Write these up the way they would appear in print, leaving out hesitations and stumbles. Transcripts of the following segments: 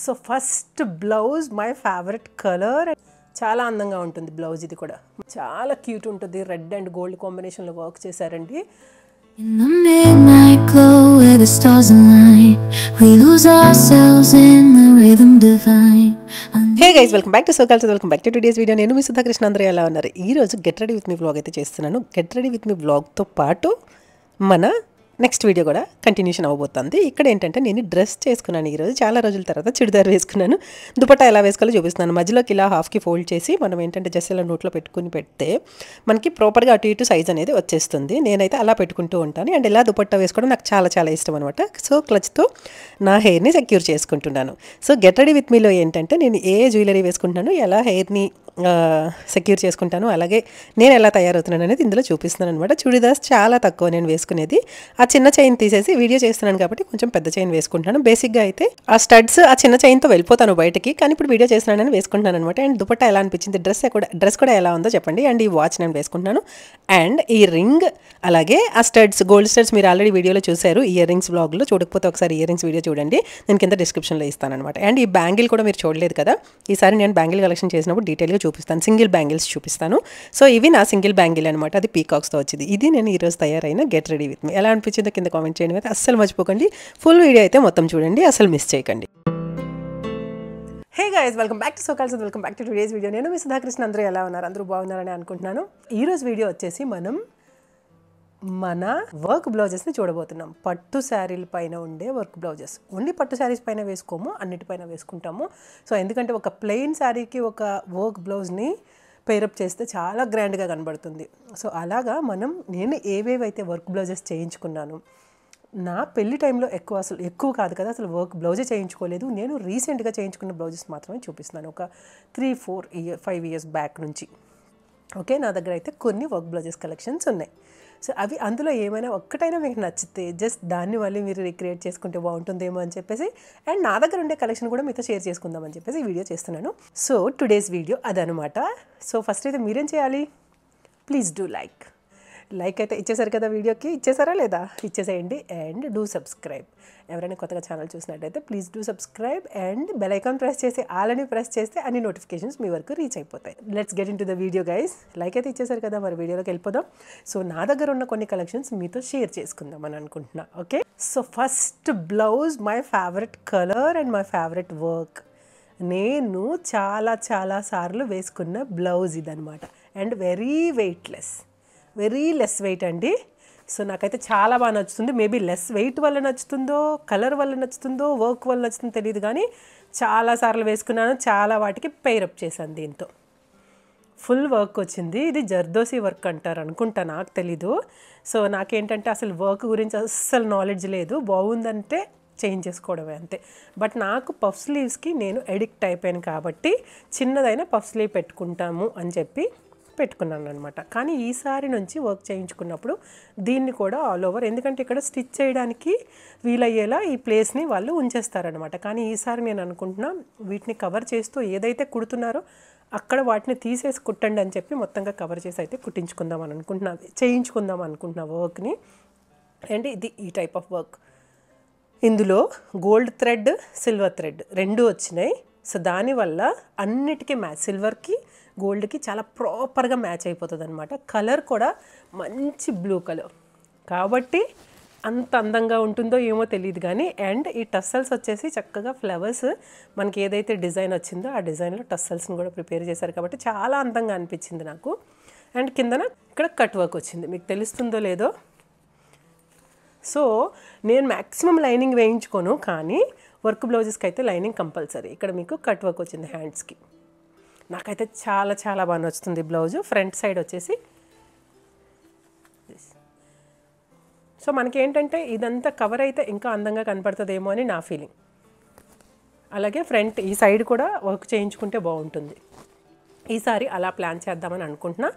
So first blouse my favourite colour. చాలా అందంగా ఉంటుంది బ్లౌజ్. ఇది కూడా చాలా క్యూట్ ఉంటుంది. రెడ్ అండ్ గోల్డ్ కాంబినేషన్లో వర్క్ చేశారండి. In the midnight glow where the stars align, we lose ourselves in the rhythm divine. Hey guys, welcome back to SoCals. Welcome back to today's video. నేను మీ సుధాకృష్ణ. అందరూ ఎలా ఉన్నారు? ఈరోజు get ready with me vlog అయితే చేస్తున్నాను. Get ready with me వ్లాగ్తో పాటు మన నెక్స్ట్ వీడియో కూడా కంటిన్యూషన్ అవ్వబోతుంది. ఇక్కడ ఏంటంటే నేను డ్రెస్ చేసుకున్నాను ఈరోజు. చాలా రోజుల తర్వాత చుడిదార్ వేసుకున్నాను. దుపట్టా ఎలా వేసుకోవాలో చూపిస్తున్నాను. మధ్యలోకి ఇలా హాఫ్కి ఫోల్డ్ చేసి మనం ఏంటంటే జస్ట్ ఇలా నోట్లో పెట్టుకుని పెడితే మనకి ప్రాపర్గా అటు ఇటు సైజ్ అనేది వచ్చేస్తుంది. నేనైతే అలా పెట్టుకుంటూ ఉంటాను. అండ్ ఇలా దుపట్టా వేసుకోవడం నాకు చాలా చాలా ఇష్టం అనమాట. సో క్లచ్తో నా హెయిర్ని సెక్యూర్ చేసుకుంటున్నాను. సో గెట్ రెడీ విత్ మీలో ఏంటంటే నేను ఏ జ్యువెలరీ వేసుకుంటున్నాను, ఎలా హెయిర్ని సెక్యూర్ చేసుకుంటాను, అలాగే నేను ఎలా తయారవుతున్నాను అనేది ఇందులో చూపిస్తున్నాను అనమాట. చుడిదార్స్ చాలా తక్కువ నేను వేసుకునేది. ఆ చిన్న చైన్ తీసేసి వీడియో చేస్తున్నాను కాబట్టి కొంచెం పెద్ద చైన్ వేసుకుంటాను. బేసిక్గా అయితే ఆ స్టడ్స్ ఆ చిన్న చైన్తో వెళ్ళిపోతాను బయటకి, కానీ ఇప్పుడు వీడియో చేస్తున్నానని వేసుకుంటున్నాను అనమాట. అండ్ దుపట్టా ఎలా అనిపించింది, డ్రెస్ కూడా ఎలా ఉందో చెప్పండి. అండ్ ఈ వాచ్ నేను వేసుకుంటున్నాను. అండ్ ఈ రింగ్, అలాగే ఆ స్టడ్స్, గోల్డ్ స్టడ్స్ మీరు ఆల్రెడీ వీడియోలో చూశారు. ఇయర్ రింగ్స్ వ్లాగ్లో. చూడకపోతే ఒకసారి ఇయర్ రింగ్స్ వీడియో చూడండి, నేను కింద డిస్క్రిప్షన్లో ఇస్తాను అనమాట. అండ్ ఈ బ్యాంగిల్ కూడా మీరు చూడలేదు కదా, ఈసారి నేను బ్యాంగిల్ కలెక్షన్ చేసినప్పుడు డీటెయిల్గా చూపిస్తాను. సింగిల్ బ్యాంగిల్స్ చూపిస్తాను. సో ఇవి నా సింగిల్ బ్యాంగిల్ అనమాట. అది పీకాక్స్తో వచ్చింది. ఇది నేను ఈరోజు తయారైన గెట్ రెడీ విత్ మీ. ఎలా అనిపించిందో కింద కామెంట్ చేయండి. అయితే అస్సలు మర్చిపోకండి, ఫుల్ వీడియో అయితే మొత్తం చూడండి, అసలు మిస్ చేయకండి. Hey guys, welcome back to SoCals. Welcome back to today's video. నేను మీ సుధాకృష్ణ. అందరూ ఎలా ఉన్నారు? అందరూ బాగున్నారని అనుకుంటున్నాను. ఈరోజు వీడియో వచ్చేసి మనం మన వర్క్ బ్లౌజెస్ని చూడబోతున్నాం. పట్టు శారీల పైన ఉండే వర్క్ బ్లౌజెస్. ఓన్లీ పట్టు శారీస్ పైన వేసుకోము, అన్నిటిపైన వేసుకుంటాము. సో ఎందుకంటే ఒక ప్లెయిన్ శారీకి ఒక వర్క్ బ్లౌజ్ని పేరప్ చేస్తే చాలా గ్రాండ్గా కనబడుతుంది. సో అలాగా నేను ఏవేవైతే వర్క్ బ్లౌజెస్ చేయించుకున్నాను, నా పెళ్లి టైంలో ఎక్కువ కాదు కదా, అసలు వర్క్ బ్లౌజే చేయించుకోలేదు. నేను రీసెంట్గా చేయించుకున్న బ్లౌజెస్ మాత్రమే చూపిస్తున్నాను. ఒక 3-4-5 ఇయర్స్ బ్యాక్ నుంచి. ఓకే, నా దగ్గర అయితే కొన్ని వర్క్ బ్లౌజెస్ కలెక్షన్స్ ఉన్నాయి. సో అవి అందులో ఏమైనా ఒక్కటైనా మీకు నచ్చితే జస్ట్ దాన్ని మళ్ళీ మీరు రిక్రియేట్ చేసుకుంటే బాగుంటుందేమో అని చెప్పేసి, అండ్ నా దగ్గర ఉండే కలెక్షన్ కూడా మీతో షేర్ చేసుకుందామని చెప్పేసి ఈ వీడియో చేస్తున్నాను. సో టుడేస్ వీడియో అదనమాట. సో ఫస్ట్ అయితే మీరేం చేయాలి, ప్లీజ్ డూ లైక్ అయితే ఇచ్చేసారు కదా వీడియోకి, ఇచ్చేసారా లేదా? ఇచ్చేసేయండి. And do subscribe. ఎవరైనా కొత్తగా ఛానల్ చూసినట్టయితే please do subscribe and bell icon press చేసి ఆలని ప్రెస్ చేస్తే అన్ని నోటిఫికేషన్స్ మీ వరకు రీచ్ అయిపోతాయి. Let's get in to the video guys. Like అయితే ఇచ్చేసారు కదా, మరి వీడియోలోకి వెళ్ళిపోదాం. సో నా దగ్గర ఉన్న కొన్ని కలెక్షన్స్ మీతో షేర్ చేసుకుందాం అని అనుకుంటున్నా. Okay, so first blouse my favourite colour and my favourite work. నేను చాలా చాలా సార్లు వేసుకున్న బ్లౌజ్ ఇదనమాట. అండ్ వెరీ లెస్ వెయిట్ అండి. సో నాకైతే చాలా బాగా నచ్చుతుంది. మేబీ లెస్ వెయిట్ వల్ల నచ్చుతుందో, కలర్ వల్ల నచ్చుతుందో, వర్క్ వల్ల నచ్చుతుందో తెలియదు, కానీ చాలాసార్లు వేసుకున్నాను. చాలా వాటికి పెయిరప్ చేశాను దీంతో. ఫుల్ వర్క్ వచ్చింది. ఇది జర్దోసి వర్క్ అంటారు అనుకుంటా, నాకు తెలీదు. సో నాకేంటంటే అసలు వర్క్ గురించి అస్సలు నాలెడ్జ్ లేదు. బాగుందంటే చేంజ్ చేసుకోవడమే అంతే. బట్ నాకు పఫ్ స్లీవ్స్కి నేను ఎడిక్ట్ అయిపోయాను కాబట్టి చిన్నదైనా పఫ్ స్లీవ్ పెట్టుకుంటాము అని చెప్పి పెట్టుకున్నాను అనమాట. కానీ ఈసారి నుంచి వర్క్ చేయించుకున్నప్పుడు దీన్ని కూడా ఆల్ ఓవర్, ఎందుకంటే ఇక్కడ స్టిచ్ చేయడానికి వీలయ్యేలా ఈ ప్లేస్ని వాళ్ళు ఉంచేస్తారనమాట. కానీ ఈసారి నేను అనుకుంటున్నా వీటిని కవర్ చేస్తూ ఏదైతే కుడుతున్నారో అక్కడ వాటిని తీసేసి కుట్టండి అని చెప్పి మొత్తంగా కవర్ చేసి అయితే చేయించుకుందాం అనుకుంటున్నా వర్క్ని. అండ్ ఇది ఈ టైప్ ఆఫ్ వర్క్. ఇందులో గోల్డ్ థ్రెడ్, సిల్వర్ థ్రెడ్ రెండు వచ్చినాయి. సో దానివల్ల అన్నిటికీ మ్యాచ్, సిల్వర్కి గోల్డ్కి చాలా ప్రాపర్గా మ్యాచ్ అయిపోతుంది అనమాట. కలర్ కూడా మంచి బ్లూ కలర్ కాబట్టి అంత అందంగా ఉంటుందో ఏమో తెలియదు కానీ. అండ్ ఈ టస్సల్స్ వచ్చేసి చక్కగా ఫ్లవర్స్, మనకి ఏదైతే డిజైన్ వచ్చిందో ఆ డిజైన్లో టస్సల్స్ని కూడా ప్రిపేర్ చేశారు కాబట్టి చాలా అందంగా అనిపించింది నాకు. అండ్ కిందన ఇక్కడ కట్ వర్క్ వచ్చింది, మీకు తెలుస్తుందో లేదో. సో నేను మ్యాక్సిమం లైనింగ్ వేయించుకోను, కానీ వర్క్ బ్లౌజెస్కి అయితే లైనింగ్ కంపల్సరీ. ఇక్కడ మీకు కట్ వర్క్ వచ్చింది హ్యాండ్స్కి. నాకైతే చాలా చాలా బాగా నచ్చుతుంది బ్లౌజు. ఫ్రంట్ సైడ్ వచ్చేసి సో మనకేంటంటే ఇదంతా కవర్ అయితే ఇంకా అందంగా కనపడుతుందేమో అని నా ఫీలింగ్. అలాగే ఫ్రంట్ ఈ సైడ్ కూడా వర్క్ చేయించుకుంటే బాగుంటుంది. ఈసారి అలా ప్లాన్ చేద్దామని అనుకుంటున్నా.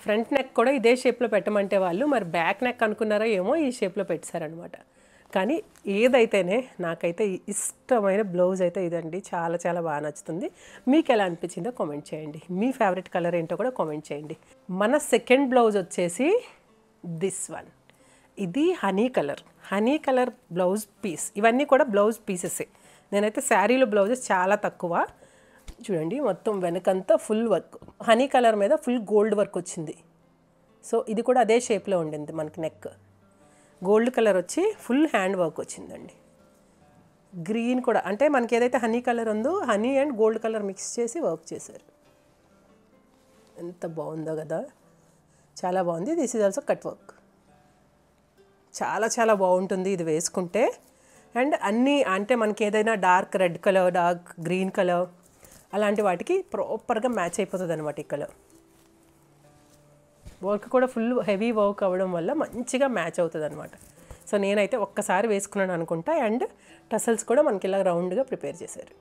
ఫ్రంట్ నెక్ కూడా ఇదే షేప్లో పెట్టమంటే వాళ్ళు మరి బ్యాక్ నెక్ అనుకున్నారో ఏమో ఈ షేప్లో పెట్టారనమాట. కానీ ఏదైతేనే నాకైతే ఇష్టమైన బ్లౌజ్ అయితే ఇదండి. చాలా చాలా బాగా నచ్చుతుంది. మీకు ఎలా అనిపించిందో కామెంట్ చేయండి. మీ ఫేవరెట్ కలర్ ఏంటో కూడా కామెంట్ చేయండి. మన సెకండ్ బ్లౌజ్ వచ్చేసి దిస్ వన్. ఇది హనీ కలర్ బ్లౌజ్ పీస్. ఇవన్నీ కూడా బ్లౌజ్ పీసెసే. నేనైతే శారీలో బ్లౌజెస్ చాలా తక్కువ. చూడండి మొత్తం వెనకంతా ఫుల్ వర్క్, హనీ కలర్ మీద ఫుల్ గోల్డ్ వర్క్ వచ్చింది. సో ఇది కూడా అదే షేప్లో ఉండింది మనకి. నెక్ గోల్డ్ కలర్ వచ్చి ఫుల్ హ్యాండ్ వర్క్ వచ్చిందండి. గ్రీన్ కూడా అంటే మనకి ఏదైతే హనీ కలర్ ఉందో honey and gold colour mix చేసి వర్క్ చేశారు. ఎంత బాగుందో కదా, చాలా బాగుంది. This is also cut work. చాలా చాలా బాగుంటుంది ఇది వేసుకుంటే. అండ్ అన్నీ అంటే మనకి ఏదైనా dark red colour, dark green colour అలాంటి వాటికి ప్రాపర్గా మ్యాచ్ అయిపోతుంది అనమాట ఈ కలర్. వర్క్ కూడా ఫుల్ హెవీ వర్క్ అవ్వడం వల్ల మంచిగా మ్యాచ్ అవుతుంది అనమాట. సో నేనైతే ఒక్కసారి వేసుకున్నాను అనుకుంటా. అండ్ టసల్స్ కూడా మనకి ఇలా రౌండ్గా ప్రిపేర్ చేశారు.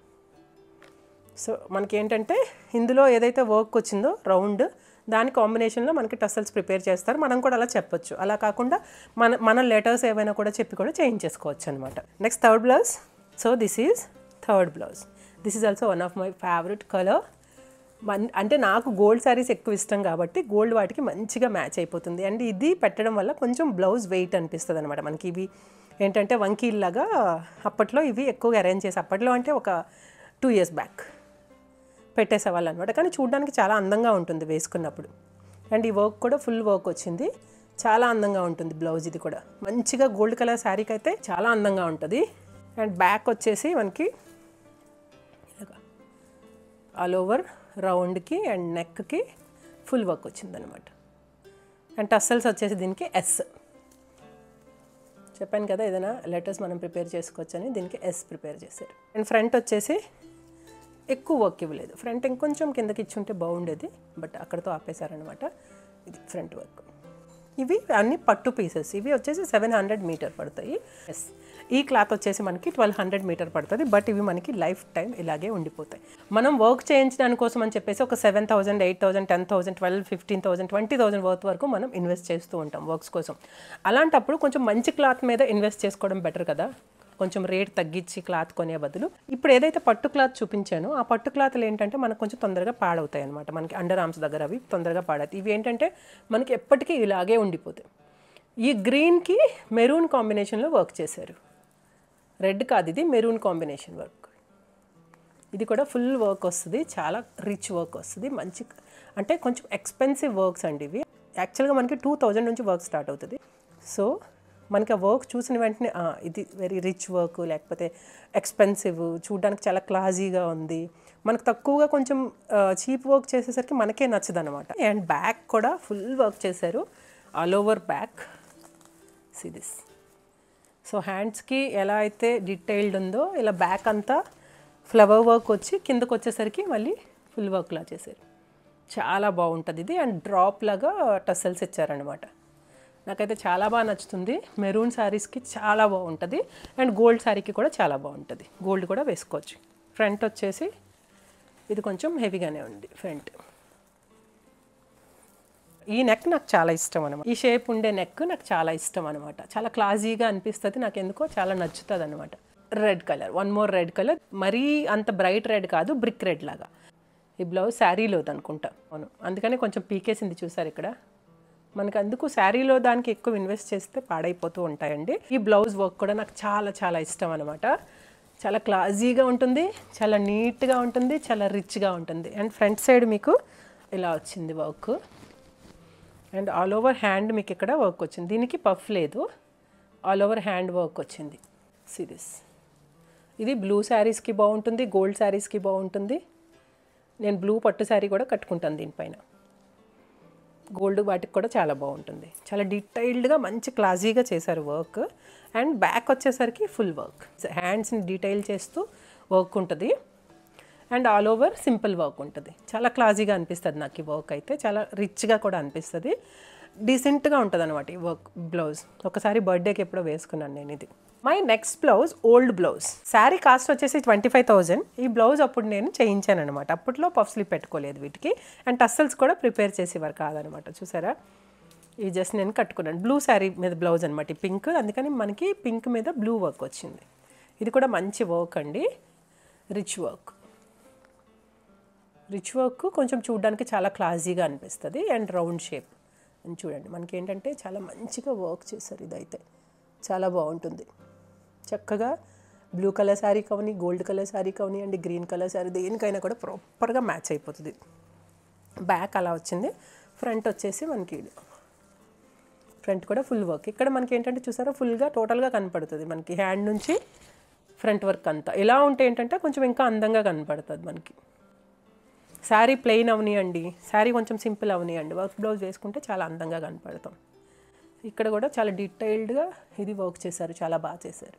సో మనకి ఏంటంటే ఇందులో ఏదైతే వర్క్ వచ్చిందో రౌండ్, దాని కాంబినేషన్లో మనకి టసల్స్ ప్రిపేర్ చేస్తారు. మనం కూడా అలా చెప్పొచ్చు. అలా కాకుండా మన లెటర్స్ ఏవైనా కూడా చెప్పి కూడా చేంజ్ చేసుకోవచ్చు అనమాట. Next third blouse. So this is third blouse. This is also one of my favourite colour. అంటే నాకు గోల్డ్ శారీస్ ఎక్కువ ఇష్టం కాబట్టి గోల్డ్ వాటికి మంచిగా మ్యాచ్ అయిపోతుంది. అండ్ ఇది పెట్టడం వల్ల కొంచెం బ్లౌజ్ వెయిట్ అనిపిస్తుంది అనమాట మనకి. ఇవి ఏంటంటే వంకీల్లాగా అప్పట్లో ఇవి ఎక్కువగా అరేంజ్ చేసి, అప్పట్లో అంటే ఒక 2 years బ్యాక్ పెట్టేసేవాళ్ళు అనమాట. కానీ చూడడానికి చాలా అందంగా ఉంటుంది వేసుకున్నప్పుడు. అండ్ ఈ వర్క్ కూడా ఫుల్ వర్క్ వచ్చింది, చాలా అందంగా ఉంటుంది బ్లౌజ్. ఇది కూడా మంచిగా గోల్డ్ కలర్ శారీకి అయితే చాలా అందంగా ఉంటుంది. అండ్ బ్యాక్ వచ్చేసి మనకి ఇలాగా ఆల్ ఓవర్ రౌండ్కి అండ్ నెక్కి ఫుల్ వర్క్ వచ్చిందనమాట. అండ్ టస్సల్స్ వచ్చేసి దీనికి ఎస్. చెప్పాను కదా ఏదైనా లెటర్స్ మనం ప్రిపేర్ చేసుకోవచ్చని, దీనికి ఎస్ ప్రిపేర్ చేశారు. అండ్ ఫ్రంట్ వచ్చేసి ఎక్కువ వర్క్ ఇవ్వలేదు. ఫ్రంట్ ఇంకొంచెం కిందకి ఇచ్చుంటే బాగుండేది, బట్ అక్కడతో ఆపేశారనమాట. ఇది ఫ్రంట్ వర్క్. ఇవి అన్ని పట్టు పీసెస్. ఇవి వచ్చేసి 700 మీటర్ పడతాయి. ఎస్, ఈ క్లాత్ వచ్చేసి మనకి 1200 మీటర్ పడుతుంది. బట్ ఇవి మనకి లైఫ్ టైం ఇలాగే ఉండిపోతాయి. మనం వర్క్ చేయించడానికి కోసం అని చెప్పేసి ఒక 7,000, 8,000, 10,000, 12,000, 15,000, 20,000 వర్త్ వరకు మనం ఇన్వెస్ట్ చేస్తూ ఉంటాం వర్క్స్ కోసం. అలాంటప్పుడు కొంచెం మంచి క్లాత్ మీద ఇన్వెస్ట్ చేసుకోవడం బెటర్ కదా, కొంచెం రేట్ తగ్గించి క్లాత్ కొనే బదులు. ఇప్పుడు ఏదైతే పట్టు క్లాత్ చూపించానో ఆ పట్టు క్లాత్లు ఏంటంటే మనకు కొంచెం తొందరగా పాడవుతాయి అనమాట. మనకి అండర్ ఆర్మ్స్ దగ్గర అవి తొందరగా పాడవుతాయి. ఇవి ఏంటంటే మనకి ఎప్పటికీ ఇలాగే ఉండిపోతాయి. ఈ గ్రీన్కి మెరూన్ కాంబినేషన్లో వర్క్ చేశారు. రెడ్ కాదు, ఇది మెరూన్ కాంబినేషన్ వర్క్. ఇది కూడా ఫుల్ వర్క్ వస్తుంది, చాలా రిచ్ వర్క్ వస్తుంది. మంచి అంటే కొంచెం ఎక్స్పెన్సివ్ వర్క్స్ అండి ఇవి. యాక్చువల్గా మనకి 2,000 నుంచి వర్క్ స్టార్ట్ అవుతుంది. సో మనకి ఆ వర్క్ చూసిన వెంటనే ఇది వెరీ రిచ్ వర్క్, లేకపోతే ఎక్స్పెన్సివ్, చూడడానికి చాలా క్లాజీగా ఉంది. మనకు తక్కువగా కొంచెం చీప్ వర్క్ చేసేసరికి మనకే నచ్చదు అనమాట. అండ్ బ్యాక్ కూడా ఫుల్ వర్క్ చేశారు, all over back. See this. So హ్యాండ్స్కి ఎలా అయితే డీటెయిల్డ్ ఉందో ఇలా బ్యాక్ అంతా ఫ్లవర్ వర్క్ వచ్చి కిందకు వచ్చేసరికి మళ్ళీ ఫుల్ వర్క్లా చేశారు. చాలా బాగుంటుంది ఇది. అండ్ డ్రాప్ లాగా టసల్స్ ఇచ్చారనమాట. నాకైతే చాలా బాగా నచ్చుతుంది. మెరూన్ శారీస్కి చాలా బాగుంటుంది. అండ్ గోల్డ్ శారీకి కూడా చాలా బాగుంటుంది. గోల్డ్ కూడా వేసుకోవచ్చు. ఫ్రంట్ వచ్చేసి ఇది కొంచెం హెవీగానే ఉంది ఫ్రంట్. ఈ నెక్ నాకు చాలా ఇష్టం అనమాట. ఈ షేప్ ఉండే నెక్ నాకు చాలా ఇష్టం అనమాట. చాలా క్లాజీగా అనిపిస్తుంది, నాకు ఎందుకో చాలా నచ్చుతుంది అనమాట. Red colour, one more red colour. మరీ అంత బ్రైట్ రెడ్ కాదు, బ్రిక్ రెడ్ లాగా. ఈ బ్లౌజ్ శారీలోది అనుకుంటా. అవును, అందుకని కొంచెం పీకేసింది చూసారు ఇక్కడ. మనకు అందుకు శారీలో దానికి ఎక్కువ ఇన్వెస్ట్ చేస్తే పాడైపోతూ ఉంటాయండి. ఈ బ్లౌజ్ వర్క్ కూడా నాకు చాలా చాలా ఇష్టం అనమాట. చాలా క్లాజీగా ఉంటుంది, చాలా నీట్గా ఉంటుంది, చాలా రిచ్గా ఉంటుంది. అండ్ ఫ్రంట్ సైడ్ మీకు ఇలా వచ్చింది work. And all over hand మీకు ఇక్కడ వర్క్ వచ్చింది. దీనికి పఫ్ లేదు, ఆల్ ఓవర్ హ్యాండ్ వర్క్ వచ్చింది. సిరీస్ ఇది బ్లూ శారీస్కి బాగుంటుంది, గోల్డ్ శారీస్కి బాగుంటుంది. నేను బ్లూ పట్టు శారీ కూడా కట్టుకుంటాను దీనిపైన. గోల్డ్ వాటికి కూడా చాలా బాగుంటుంది. చాలా డీటెయిల్డ్గా మంచి క్లాజీగా చేశారు వర్క్. అండ్ బ్యాక్ వచ్చేసరికి ఫుల్ వర్క్, హ్యాండ్స్ని డీటెయిల్ చేస్తూ వర్క్ ఉంటుంది. And all over simple work ఉంటుంది. చాలా క్లాజీగా అనిపిస్తుంది నాకు ఈ వర్క్ అయితే. చాలా రిచ్గా కూడా అనిపిస్తుంది, డీసెంట్గా ఉంటుంది అనమాట ఈ వర్క్. బ్లౌజ్ ఒకసారి బర్త్డేకి ఎప్పుడో వేసుకున్నాను నేను ఇది. My next blouse old blouse. Sari cost వచ్చేసి 25,000. ఈ బ్లౌజ్ అప్పుడు నేను చేయించాను అనమాట. అప్పట్లో పఫ్ స్లీవ్ పెట్టుకోలేదు వీటికి. అండ్ టస్సల్స్ కూడా ప్రిపేర్ చేసేవారు కాదనమాట. చూసారా, ఇవి జస్ట్ నేను కట్టుకున్నాను. బ్లూ శారీ మీద బ్లౌజ్ అనమాట, ఈ పింక్. అందుకని మనకి పింక్ మీద బ్లూ వర్క్ వచ్చింది. ఇది కూడా మంచి వర్క్ అండి, రిచ్ వర్క్. రిచ్ వర్క్ కొంచెం చూడడానికి చాలా క్లాజీగా అనిపిస్తుంది. అండ్ రౌండ్ షేప్ అని చూడండి, మనకి ఏంటంటే చాలా మంచిగా వర్క్ చేశారు. ఇదైతే చాలా బాగుంటుంది. చక్కగా బ్లూ కలర్ శారీ కావని, గోల్డ్ కలర్ శారీ కావని అండ్ గ్రీన్ కలర్ శారీ దేనికైనా కూడా ప్రాపర్గా మ్యాచ్ అయిపోతుంది. బ్యాక్ అలా వచ్చింది. ఫ్రంట్ వచ్చేసి మనకి ఫ్రంట్ కూడా ఫుల్ వర్క్. ఇక్కడ మనకి ఏంటంటే చూసారా ఫుల్గా టోటల్గా కనపడుతుంది మనకి హ్యాండ్ నుంచి ఫ్రంట్ వర్క్ అంతా. ఇలా ఉంటే ఏంటంటే కొంచెం ఇంకా అందంగా కనపడుతుంది మనకి. శారీ ప్లెయిన్ అవనియండి, శారీ కొంచెం సింపుల్ అవనియండి, వర్క్ బ్లౌజ్ వేసుకుంటే చాలా అందంగా కనపడతాం. ఇక్కడ కూడా చాలా డీటెయిల్డ్గా ఇది వర్క్ చేశారు, చాలా బాగా చేశారు.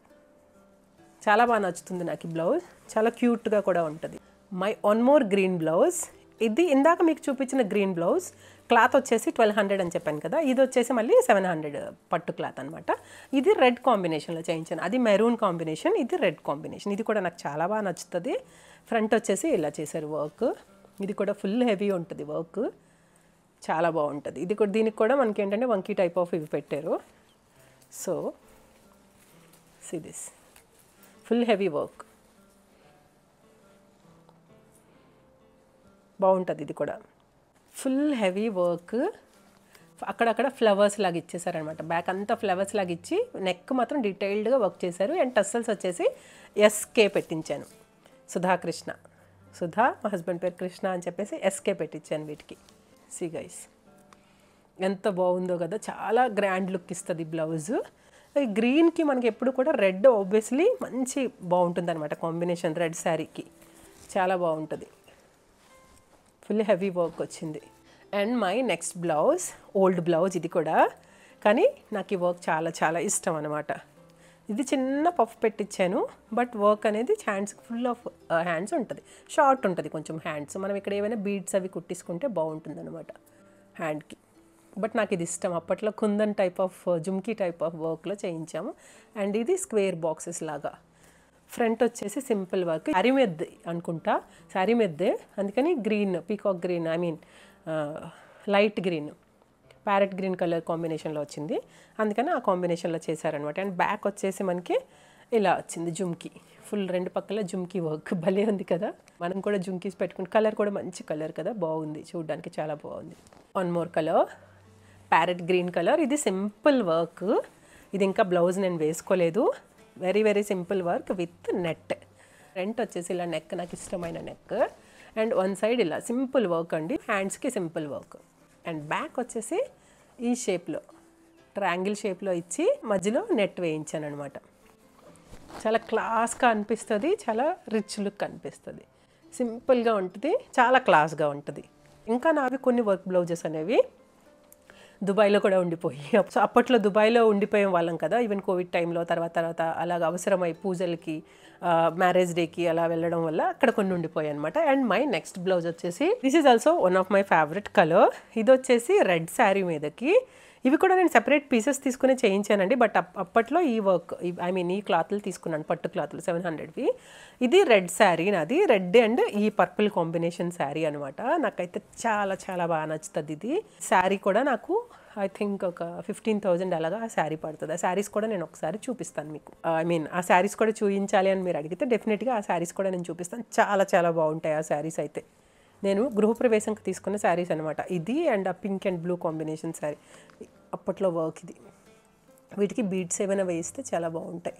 చాలా బాగా నచ్చుతుంది నాకు ఈ బ్లౌజ్, చాలా క్యూట్గా కూడా ఉంటుంది. My one more green blouse. ఇది ఇందాక మీకు చూపించిన గ్రీన్ బ్లౌజ్ క్లాత్ వచ్చేసి 1200 అని చెప్పాను కదా, ఇది వచ్చేసి మళ్ళీ 700 పట్టు క్లాత్ అనమాట. ఇది రెడ్ కాంబినేషన్లో చేయించాను, అది మెరూన్ కాంబినేషన్, ఇది రెడ్ కాంబినేషన్. ఇది కూడా నాకు చాలా బాగా నచ్చుతుంది. ఫ్రంట్ వచ్చేసి ఇలా చేశారు వర్క్. ఇది కూడా ఫుల్ హెవీ ఉంటుంది వర్క్, చాలా బాగుంటుంది. ఇది కూడా దీనికి కూడా మనకి ఏంటంటే వంకీ టైప్ ఆఫ్ ఇవి పెట్టారు. So see this full heavy work బాగుంటుంది. ఇది కూడా ఫుల్ హెవీ వర్క్. అక్కడక్కడ ఫ్లవర్స్ లాగా ఇచ్చేసారనమాట. బ్యాక్ అంతా ఫ్లవర్స్ లాగా ఇచ్చి నెక్ మాత్రం డీటెయిల్డ్గా వర్క్ చేశారు. అండ్ టస్సల్స్ వచ్చేసి ఎస్కే పెట్టించాను. సుధాకృష్ణ, సుధా మా హస్బెండ్ పేరు కృష్ణ అని చెప్పేసి ఎస్కే పెట్టించాను వీటికి. సి గైస్ ఎంత బాగుందో కదా, చాలా గ్రాండ్ లుక్ ఇస్తుంది బ్లౌజ్. ఈ గ్రీన్కి మనకి ఎప్పుడు కూడా రెడ్ ఆబ్వియస్లీ మంచి బాగుంటుంది అనమాట కాంబినేషన్. రెడ్ శారీకి చాలా బాగుంటుంది. ఫుల్ హెవీ వర్క్ వచ్చింది. And my next blouse old blouse ఇది కూడా, కానీ నాకు ఈ వర్క్ చాలా చాలా ఇష్టం అనమాట. ఇది చిన్న పఫ్ పెట్టించాను, బట్ వర్క్ అనేది హ్యాండ్స్ ఫుల్ ఆఫ్ హ్యాండ్స్ ఉంటుంది, షార్ట్ ఉంటుంది కొంచెం హ్యాండ్స్. మనం ఇక్కడ ఏమైనా బీడ్స్ అవి కుట్టించుకుంటే బాగుంటుంది అనమాట హ్యాండ్కి. బట్ నాకు ఇది ఇష్టం. అప్పట్లో kundan type of jhumki type of వర్క్లో చేయించాము. అండ్ ఇది స్క్వేర్ బాక్సెస్ లాగా. ఫ్రంట్ వచ్చేసి సింపుల్ వర్క్, శారీ మెద్దే అనుకుంటా, శారీ మెద్దే, అందుకని green peacock green, I mean light green, parrot green colour కాంబినేషన్లో వచ్చింది, అందుకని ఆ కాంబినేషన్లో చేశారనమాట. అండ్ బ్యాక్ వచ్చేసి మనకి ఇలా వచ్చింది జుమ్కీ, ఫుల్ రెండు పక్కల జుమ్కీ వర్క్. భలే ఉంది కదా, మనం కూడా జుమ్కీస్ పెట్టుకుని. కలర్ కూడా మంచి కలర్ కదా, బాగుంది చూడడానికి, చాలా బాగుంది. One more colour parrot green colour. ఇది సింపుల్ వర్క్, ఇది ఇంకా బ్లౌజ్ నేను వేసుకోలేదు. Very very simple work with net. Front వచ్చేసి ఇలా నెక్, నాకు ఇష్టమైన నెక్. అండ్ వన్ సైడ్ ఇలా సింపుల్ వర్క్ అండి, హ్యాండ్స్కి సింపుల్ వర్క్. అండ్ బ్యాక్ వచ్చేసి ఈ షేప్లో ట్రయాంగిల్ షేప్లో ఇచ్చి మధ్యలో నెట్ వేయించాను అనమాట. చాలా క్లాస్గా అనిపిస్తుంది, చాలా రిచ్ లుక్ అనిపిస్తుంది. సింపుల్గా ఉంటుంది, చాలా క్లాస్గా ఉంటుంది. ఇంకా నావి కొన్ని వర్క్ బ్లౌజెస్ అనేవి దుబాయ్లో కూడా ఉండిపోయి, సో అప్పట్లో దుబాయ్లో ఉండిపోయే వాళ్ళం కదా, ఈవెన్ కోవిడ్ టైంలో. తర్వాత అలాగ అవసరమై పూజలకి, మ్యారేజ్ డేకి అలా వెళ్ళడం వల్ల అక్కడ కొన్ని ఉండిపోయాయి అనమాట. అండ్ మై నెక్స్ట్ బ్లౌజ్ వచ్చేసి this is also one of my favourite colour. ఇది వచ్చేసి రెడ్ శారీ మీదకి. ఇవి కూడా నేను సెపరేట్ పీసెస్ తీసుకుని చేయించానండి, బట్ అప్పట్లో ఈ వర్క్, ఐ మీన్ ఈ క్లాత్లు తీసుకున్నాను, పట్టు క్లాత్లు 700వి. ఇది రెడ్ శారీ నాది, రెడ్ అండ్ ఈ పర్పుల్ కాంబినేషన్ శారీ అనమాట. నాకైతే చాలా చాలా బాగా నచ్చుతుంది ఇది. శారీ కూడా నాకు ఐ థింక్ ఒక 15,000 అలాగా ఆ శారీ పడుతుంది. ఆ శారీస్ కూడా నేను ఒకసారి చూపిస్తాను మీకు. ఐ మీన్ ఆ శారీస్ కూడా చూపించాలి అని మీరు అడిగితే డెఫినెట్గా ఆ శారీస్ కూడా నేను చూపిస్తాను. చాలా చాలా బాగుంటాయి ఆ శారీస్ అయితే. నేను గృహప్రవేశంకి తీసుకున్న శారీస్ అనమాట ఇది. అండ్ ఆ pink and blue combination sari, అప్పట్లో వర్క్ ఇది. వీటికి బీడ్స్ ఏమైనా వేస్తే చాలా బాగుంటాయి.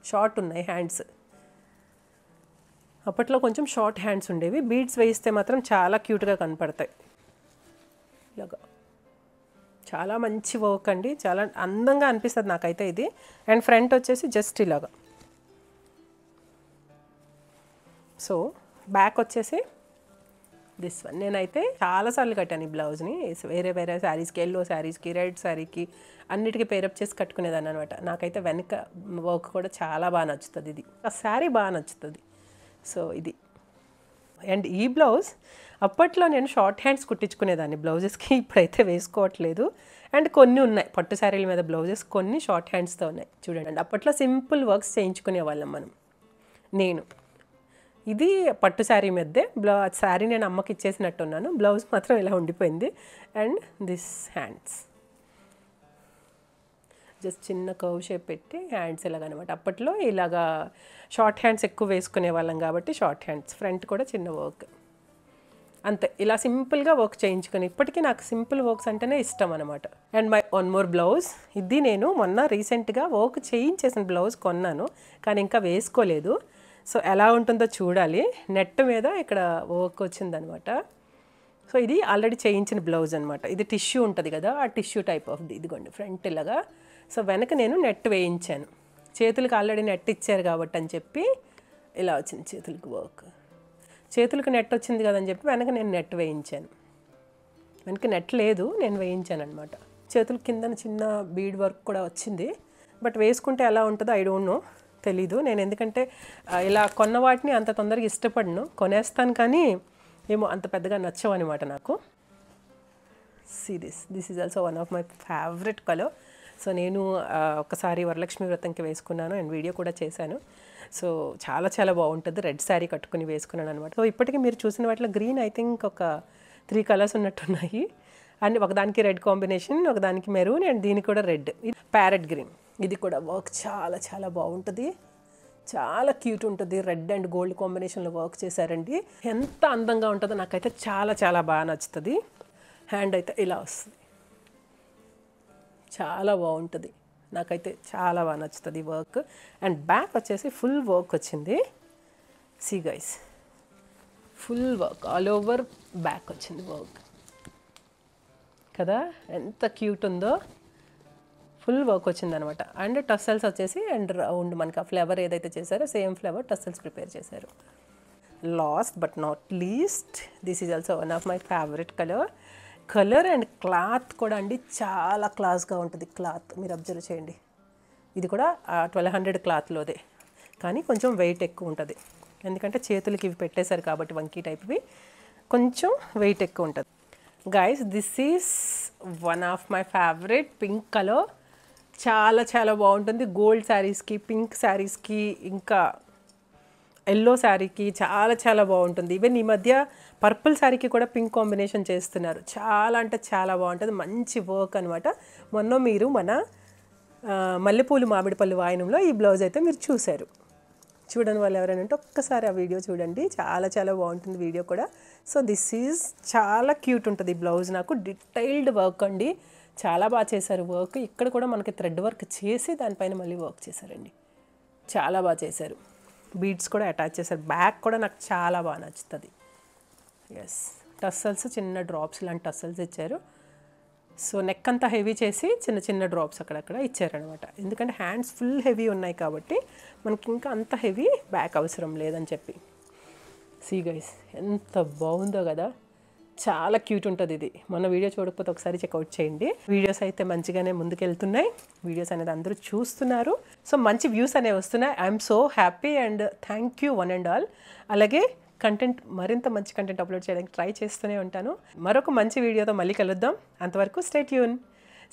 షార్ట్ ఉన్నాయి హ్యాండ్స్, అప్పట్లో కొంచెం షార్ట్ హ్యాండ్స్ ఉండేవి. బీడ్స్ వేస్తే మాత్రం చాలా క్యూట్గా కనపడతాయి. ఇలాగా చాలా మంచి వర్క్ అండి, చాలా అందంగా అనిపిస్తుంది నాకైతే ఇది. అండ్ ఫ్రంట్ వచ్చేసి జస్ట్ ఇలాగా. సో బ్యాక్ వచ్చేసి దిస్ వన్. నేనైతే చాలాసార్లు కట్టాను ఈ బ్లౌజ్ని, వేరే వేరే శారీస్కి, ఎల్లో శారీస్కి, రెడ్ శారీకి, అన్నిటికీ పేరప్ చేసి కట్టుకునేదాన్ని అనమాట. నాకైతే వెనక వర్క్ కూడా చాలా బాగా నచ్చుతుంది, ఇది ఆ శారీ బాగా నచ్చుతుంది. సో ఇది. అండ్ ఈ బ్లౌజ్ అప్పట్లో నేను షార్ట్ హ్యాండ్స్ కుట్టించుకునేదాన్ని బ్లౌజెస్కి, ఇప్పుడైతే వేసుకోవట్లేదు. అండ్ కొన్ని ఉన్నాయి పట్టు శారీల మీద బ్లౌజెస్, కొన్ని షార్ట్ హ్యాండ్స్తో ఉన్నాయి చూడండి. అండ్ అప్పట్లో సింపుల్ వర్క్స్ చేయించుకునే వాళ్ళం మనం. నేను ఇది పట్టు శారీ మీదే శారీ నేను అమ్మకి ఇచ్చేసినట్టున్నాను, బ్లౌజ్ మాత్రం ఇలా ఉండిపోయింది. అండ్ దిస్ హ్యాండ్స్ జస్ట్ చిన్న కర్వ్ షేప్ పెట్టి హ్యాండ్స్ ఇలాగనమాట. అప్పట్లో ఇలాగా షార్ట్ హ్యాండ్స్ ఎక్కువ వేసుకునే వాళ్ళం కాబట్టి షార్ట్ హ్యాండ్స్. ఫ్రంట్ కూడా చిన్న వర్క్, అంతే. ఇలా సింపుల్గా వర్క్ చేయించుకొని, ఇప్పటికీ నాకు సింపుల్ వర్క్స్ అంటేనే ఇష్టం అనమాట. And my one more blouse, ఇది నేను మొన్న రీసెంట్గా వర్క్ చేయించేసిన బ్లౌజ్ కొన్నాను, కానీ ఇంకా వేసుకోలేదు. సో ఎలా ఉంటుందో చూడాలి. నెట్ మీద ఇక్కడ వర్క్ వచ్చిందనమాట. సో ఇది ఆల్రెడీ చేయించిన బ్లౌజ్ అనమాట. ఇది టిష్యూ ఉంటుంది కదా, ఆ టిష్యూ టైప్ ఆఫ్ ఇదిగోండి ఫ్రంట్ ఇలాగా. సో వెనక నేను నెట్ వేయించాను. చేతులకు ఆల్రెడీ నెట్ ఇచ్చారు కాబట్టి అని చెప్పి ఇలా వచ్చింది చేతులకు వర్క్. చేతులకు నెట్ వచ్చింది కదని చెప్పి వెనక నేను నెట్ వేయించాను. వెనక నెట్ లేదు, నేను వేయించాను అనమాట. చేతుల కింద చిన్న బీడ్ వర్క్ కూడా వచ్చింది. బట్ వేసుకుంటే ఎలా ఉంటుందో ఐ డోంట్ నో, తెలీదు. నేను ఎందుకంటే ఇలా కొన్న వాటిని అంత తొందరగా ఇష్టపడను, కొనేస్తాను కానీ ఏమో అంత పెద్దగా నచ్చవు అనమాట నాకు. See this is also one of my favourite colour. So నేను ఒకసారి వరలక్ష్మి వ్రతంకి వేసుకున్నాను అండ్ వీడియో కూడా చేశాను. సో చాలా చాలా బాగుంటుంది. రెడ్ శారీ కట్టుకుని వేసుకున్నాను అనమాట. సో ఇప్పటికీ మీరు చూసిన వాటిలో గ్రీన్ ఐ థింక్ ఒక 3 కలర్స్ ఉన్నట్టున్నాయి. అండ్ ఒకదానికి రెడ్ కాంబినేషన్, ఒకదానికి మెరూన్, అండ్ దీనికి కూడా రెడ్. ఇది ప్యారెట్ గ్రీన్. ఇది కూడా వర్క్ చాలా చాలా బాగుంటుంది, చాలా క్యూట్ ఉంటుంది. రెడ్ అండ్ గోల్డ్ కాంబినేషన్లో వర్క్ చేశారండి. ఎంత అందంగా ఉంటుందో నాకైతే చాలా చాలా బాగా నచ్చుతుంది. హ్యాండ్ అయితే ఇలా వస్తుంది, చాలా బాగుంటుంది. నాకైతే చాలా బాగా నచ్చుతుంది వర్క్. అండ్ బ్యాక్ వచ్చేసి ఫుల్ వర్క్ వచ్చింది. See guys, full work all over back వచ్చింది వర్క్ కదా, ఎంత క్యూట్ ఉందో. ఫుల్ వర్క్ వచ్చిందనమాట. అండ్ టస్సల్స్ వచ్చేసి అండ్ రౌండ్ మనకి ఆ ఫ్లేవర్ ఏదైతే చేశారో సేమ్ ఫ్లేవర్ టస్సల్స్ ప్రిపేర్ చేశారు. Last but not least, this is also one of my favourite colour and cloth కూడా అండి చాలా క్లాస్గా ఉంటుంది. క్లాత్ మీరు అబ్జర్వ్ చేయండి. ఇది కూడా 1200 క్లాత్లోదే, కానీ కొంచెం వెయిట్ ఎక్కువ ఉంటుంది. ఎందుకంటే చేతులకి ఇవి పెట్టేశారు కాబట్టి వంకీ టైప్వి కొంచెం వెయిట్ ఎక్కువ ఉంటుంది. Guys, this is one of my favourite pink colour. చాలా చాలా బాగుంటుంది. గోల్డ్ శారీస్కి, పింక్ శారీస్కి, ఇంకా ఎల్లో శారీకి చాలా చాలా బాగుంటుంది. ఈవెన్ ఈ మధ్య పర్పుల్ శారీకి కూడా పింక్ కాంబినేషన్ చేస్తున్నారు. చాలా అంటే చాలా బాగుంటుంది. మంచి వర్క్ అనమాట. మొన్న మీరు మన మల్లెపూలు మామిడిపల్లి వాయనంలో ఈ బ్లౌజ్ అయితే మీరు చూశారు. చూడని వాళ్ళు ఎవరైనా ఉంటే ఒక్కసారి ఆ వీడియో చూడండి, చాలా చాలా బాగుంటుంది వీడియో కూడా. సో దిస్ ఈజ్ చాలా క్యూట్ ఉంటుంది ఈ బ్లౌజ్. నాకు డీటెయిల్డ్ వర్క్ అండి, చాలా బాగా చేశారు వర్క్. ఇక్కడ కూడా మనకి థ్రెడ్ వర్క్ చేసి దానిపైన మళ్ళీ వర్క్ చేశారండి, చాలా బాగా చేశారు. బీడ్స్ కూడా అటాచ్ చేశారు. బ్యాక్ కూడా నాకు చాలా బాగా నచ్చుతుంది. ఎస్, టస్సల్స్ చిన్న డ్రాప్స్ లాంటి టస్సల్స్ ఇచ్చారు. సో నెక్ అంతా హెవీ చేసి చిన్న చిన్న డ్రాప్స్ అక్కడక్కడ ఇచ్చారనమాట. ఎందుకంటే హ్యాండ్స్ ఫుల్ హెవీ ఉన్నాయి కాబట్టి మనకి ఇంకా అంత హెవీ బ్యాక్ అవసరం లేదని చెప్పి. సీ గైస్, ఎంత బాగుందో కదా, చాలా క్యూట్ ఉంటుంది ఇది. మొన్న వీడియో చూడకపోతే ఒకసారి చెక్అవుట్ చేయండి. వీడియోస్ అయితే మంచిగానే ముందుకెళ్తున్నాయి. వీడియోస్ అనేది అందరూ చూస్తున్నారు. సో మంచి వ్యూస్ అనేవి వస్తున్నాయి. I'm so happy and thank you one and all. అలాగే కంటెంట్, మరింత మంచి కంటెంట్ అప్లోడ్ చేయడానికి ట్రై చేస్తూనే ఉంటాను. మరొక మంచి వీడియోతో మళ్ళీ కలుద్దాం. అంతవరకు స్టే ట్యూన్.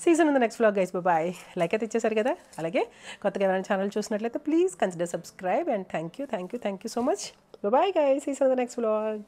సీజన్ ఉంది next vlog guys. Bye. Like అయితే ఇచ్చేసారు కదా. అలాగే కొత్తగా ఎవరైనా ఛానల్ చూసినట్లయితే please consider subscribe and thank you so much. Bye guys. See you in ఉంది నెక్స్ట్ వ్లాగ్.